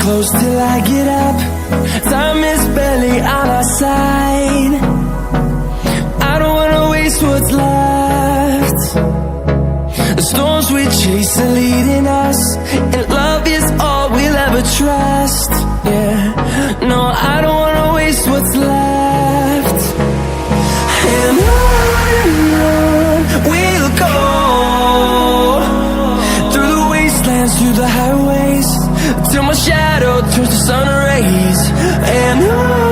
close till I get up. Time is barely on our side. I don't wanna waste what's left. The storms we chase are leading us, and love is all we'll ever trust. Yeah, no, I don't wanna waste what's left. And on we'll go, through the wastelands, through the highways, till my shadow turns to sun rays. And on